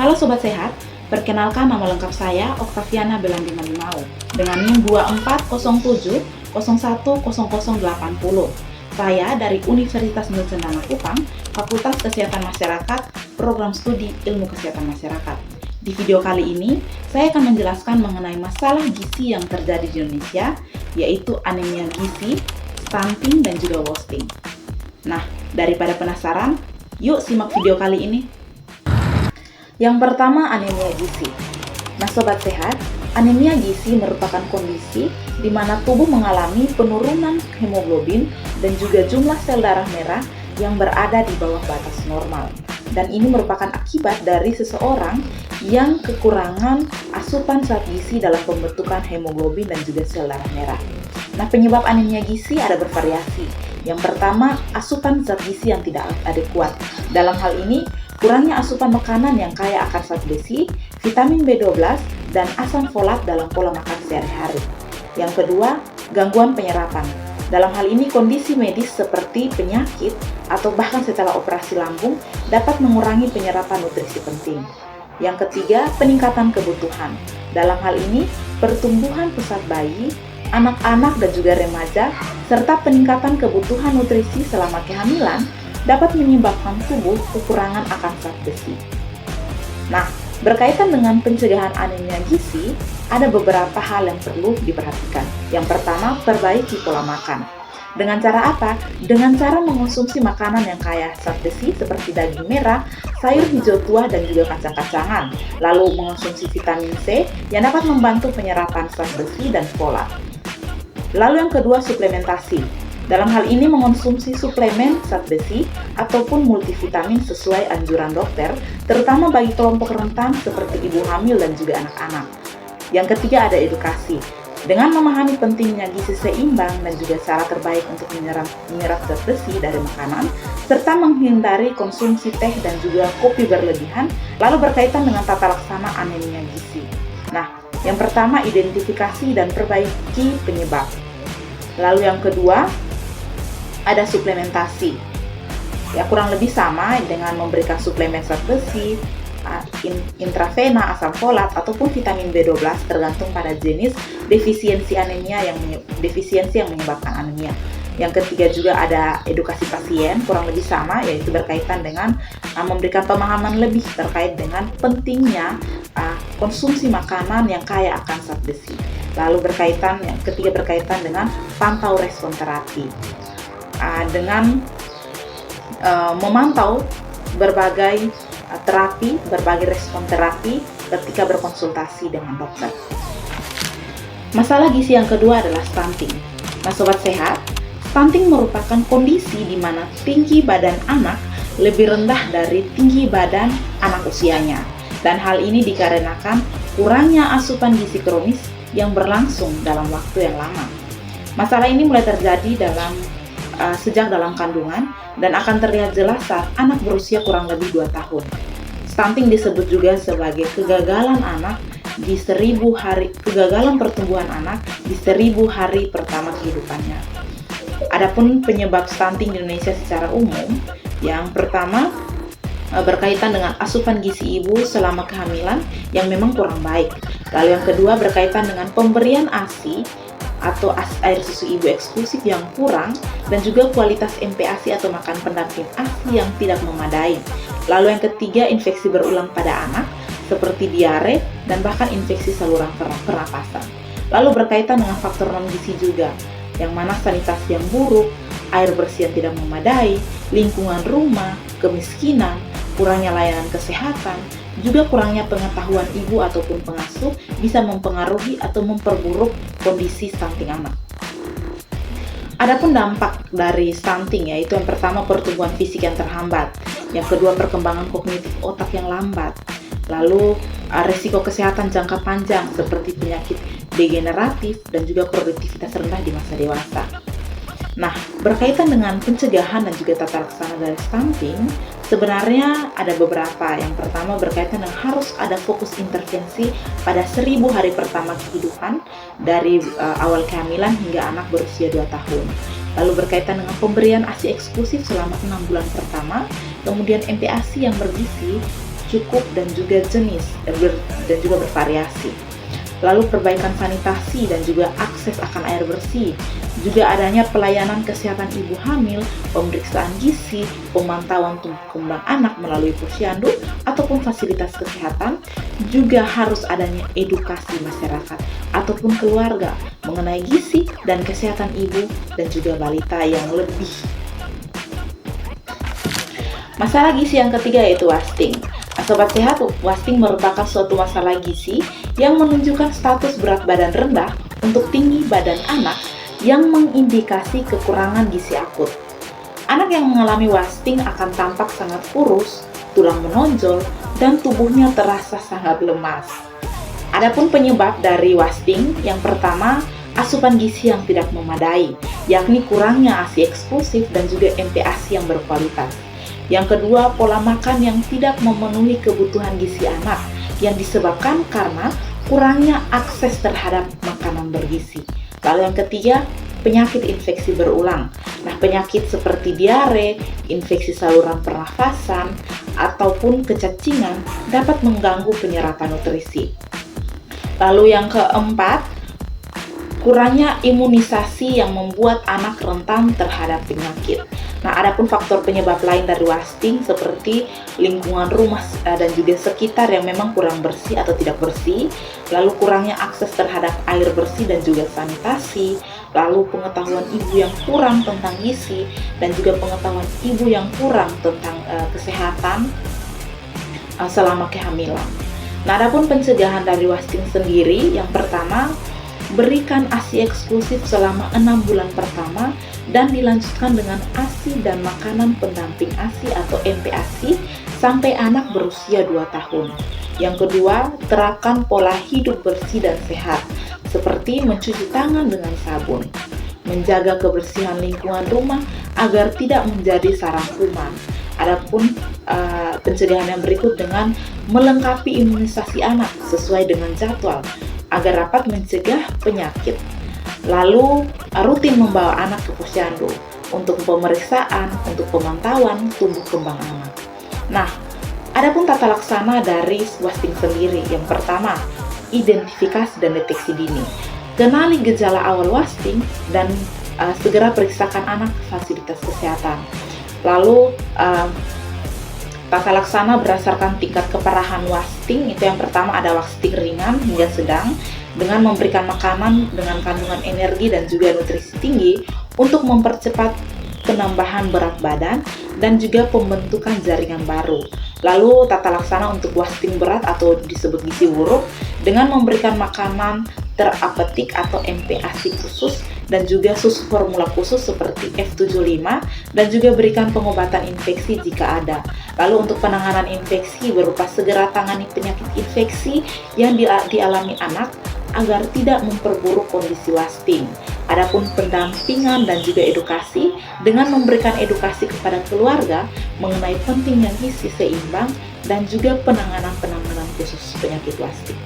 Halo Sobat Sehat, perkenalkan nama lengkap saya Oktaviana Belandi Manimau dengan NIM 2407010080. Saya dari Universitas Nusa Cendana Kupang, Fakultas Kesehatan Masyarakat, Program Studi Ilmu Kesehatan Masyarakat. Di video kali ini, saya akan menjelaskan mengenai masalah gizi yang terjadi di Indonesia, yaitu anemia gizi, stunting, dan juga wasting. Nah, daripada penasaran, yuk simak video kali ini. Yang pertama, anemia gizi. Nah, Sobat Sehat, anemia gizi merupakan kondisi di mana tubuh mengalami penurunan hemoglobin dan juga jumlah sel darah merah yang berada di bawah batas normal. Dan ini merupakan akibat dari seseorang yang kekurangan asupan zat gizi dalam pembentukan hemoglobin dan juga sel darah merah. Nah, penyebab anemia gizi ada bervariasi. Yang pertama, asupan zat gizi yang tidak adekuat. Dalam hal ini, kurangnya asupan makanan yang kaya akan zat besi, vitamin B12, dan asam folat dalam pola makan sehari-hari. Yang kedua, gangguan penyerapan. Dalam hal ini, kondisi medis seperti penyakit atau bahkan setelah operasi lambung dapat mengurangi penyerapan nutrisi penting. Yang ketiga, peningkatan kebutuhan. Dalam hal ini, pertumbuhan pesat bayi, anak-anak dan juga remaja, serta peningkatan kebutuhan nutrisi selama kehamilan dapat menyebabkan tubuh kekurangan akan zat besi. Nah, berkaitan dengan pencegahan anemia gizi, ada beberapa hal yang perlu diperhatikan. Yang pertama, perbaiki pola makan. Dengan cara apa? Dengan cara mengonsumsi makanan yang kaya zat besi seperti daging merah, sayur hijau tua, dan juga kacang-kacangan. Lalu mengonsumsi vitamin C yang dapat membantu penyerapan zat besi dan folat. Lalu yang kedua, suplementasi. Dalam hal ini mengonsumsi suplemen zat besi ataupun multivitamin sesuai anjuran dokter, terutama bagi kelompok rentan seperti ibu hamil dan juga anak-anak. Yang ketiga, ada edukasi. Dengan memahami pentingnya gizi seimbang dan juga cara terbaik untuk menyerap zat besi dari makanan, serta menghindari konsumsi teh dan juga kopi berlebihan, lalu berkaitan dengan tata laksana anemia gizi. Nah, yang pertama, identifikasi dan perbaiki penyebab. Lalu yang kedua, ada suplementasi. Ya, kurang lebih sama dengan memberikan suplemen zat besi, intravena, asam folat, ataupun vitamin B12 tergantung pada jenis defisiensi yang menyebabkan anemia. Yang ketiga juga ada edukasi pasien, kurang lebih sama, yaitu berkaitan dengan memberikan pemahaman lebih terkait dengan pentingnya konsumsi makanan yang kaya akan zat besi. Lalu yang ketiga berkaitan dengan pantau respon terapi. Dengan memantau berbagai terapi, berbagai respon terapi ketika berkonsultasi dengan dokter. Masalah gizi yang kedua adalah stunting. Nah, Sobat Sehat, stunting merupakan kondisi di mana tinggi badan anak lebih rendah dari tinggi badan anak usianya. Dan hal ini dikarenakan kurangnya asupan gizi kronis yang berlangsung dalam waktu yang lama. Masalah ini mulai terjadi sejak dalam kandungan dan akan terlihat jelas saat anak berusia kurang lebih 2 tahun. Stunting disebut juga sebagai kegagalan pertumbuhan anak di 1000 hari pertama kehidupannya. Adapun penyebab stunting di Indonesia secara umum, yang pertama berkaitan dengan asupan gizi ibu selama kehamilan yang memang kurang baik. Lalu yang kedua berkaitan dengan pemberian ASI atau air susu ibu eksklusif yang kurang, dan juga kualitas MPASI atau makan pendamping ASI yang tidak memadai. Lalu yang ketiga, infeksi berulang pada anak seperti diare dan bahkan infeksi saluran pernapasan. Lalu berkaitan dengan faktor non-gizi juga, yang mana sanitasi yang buruk, air bersih yang tidak memadai, lingkungan rumah, kemiskinan, kurangnya layanan kesehatan, juga kurangnya pengetahuan ibu ataupun pengasuh bisa mempengaruhi atau memperburuk kondisi stunting anak. Adapun dampak dari stunting, yaitu yang pertama pertumbuhan fisik yang terhambat, yang kedua perkembangan kognitif otak yang lambat, lalu risiko kesehatan jangka panjang seperti penyakit degeneratif dan juga produktivitas rendah di masa dewasa. Nah, berkaitan dengan pencegahan dan juga tata laksana dari stunting, sebenarnya ada beberapa. Yang pertama berkaitan dengan harus ada fokus intervensi pada 1000 hari pertama kehidupan dari awal kehamilan hingga anak berusia 2 tahun. Lalu berkaitan dengan pemberian ASI eksklusif selama 6 bulan pertama, kemudian MPASI yang bergizi cukup dan juga jenis dan juga bervariasi. Lalu perbaikan sanitasi dan juga akses akan air bersih, juga adanya pelayanan kesehatan ibu hamil, pemeriksaan gizi, pemantauan tumbuh kembang anak melalui posyandu ataupun fasilitas kesehatan, juga harus adanya edukasi masyarakat ataupun keluarga mengenai gizi dan kesehatan ibu dan juga balita yang lebih. Masalah gizi yang ketiga yaitu wasting. Sobat sehat, wasting merupakan suatu masalah gizi yang menunjukkan status berat badan rendah untuk tinggi badan anak yang mengindikasi kekurangan gizi akut. Anak yang mengalami wasting akan tampak sangat kurus, tulang menonjol, dan tubuhnya terasa sangat lemas. Adapun penyebab dari wasting, yang pertama, asupan gizi yang tidak memadai, yakni kurangnya ASI eksklusif dan juga MPASI yang berkualitas. Yang kedua, pola makan yang tidak memenuhi kebutuhan gizi anak yang disebabkan karena kurangnya akses terhadap makanan bergizi. Lalu yang ketiga, penyakit infeksi berulang. Nah, penyakit seperti diare, infeksi saluran pernafasan, ataupun kecacingan dapat mengganggu penyerapan nutrisi. Lalu yang keempat, kurangnya imunisasi yang membuat anak rentan terhadap penyakit. Nah, adapun faktor penyebab lain dari wasting seperti lingkungan rumah dan juga sekitar yang memang kurang bersih atau tidak bersih, lalu kurangnya akses terhadap air bersih dan juga sanitasi, lalu pengetahuan ibu yang kurang tentang gizi dan juga pengetahuan ibu yang kurang tentang kesehatan selama kehamilan. Nah, adapun pencegahan dari wasting sendiri, yang pertama, berikan ASI eksklusif selama 6 bulan pertama dan dilanjutkan dengan ASI dan makanan pendamping ASI atau MPASI sampai anak berusia 2 tahun. Yang kedua, terapkan pola hidup bersih dan sehat seperti mencuci tangan dengan sabun, menjaga kebersihan lingkungan rumah agar tidak menjadi sarang kuman. Adapun pencegahan yang berikut dengan melengkapi imunisasi anak sesuai dengan jadwal agar dapat mencegah penyakit. Lalu rutin membawa anak ke posyandu untuk pemeriksaan, untuk pemantauan tumbuh kembang anak. Nah, adapun tata laksana dari wasting sendiri, yang pertama, identifikasi dan deteksi dini. Kenali gejala awal wasting dan segera periksakan anak ke fasilitas kesehatan. Lalu tata laksana berdasarkan tingkat keparahan wasting, itu yang pertama ada wasting ringan hingga sedang dengan memberikan makanan dengan kandungan energi dan juga nutrisi tinggi untuk mempercepat penambahan berat badan dan juga pembentukan jaringan baru. Lalu tata laksana untuk wasting berat atau disebut gizi buruk dengan memberikan makanan terapetik atau MPASI khusus dan juga susu formula khusus seperti F75 dan juga berikan pengobatan infeksi jika ada. Lalu untuk penanganan infeksi berupa segera tangani penyakit infeksi yang dialami anak agar tidak memperburuk kondisi wasting. Adapun pendampingan dan juga edukasi dengan memberikan edukasi kepada keluarga mengenai pentingnya gizi seimbang dan juga penanganan khusus penyakit wasting.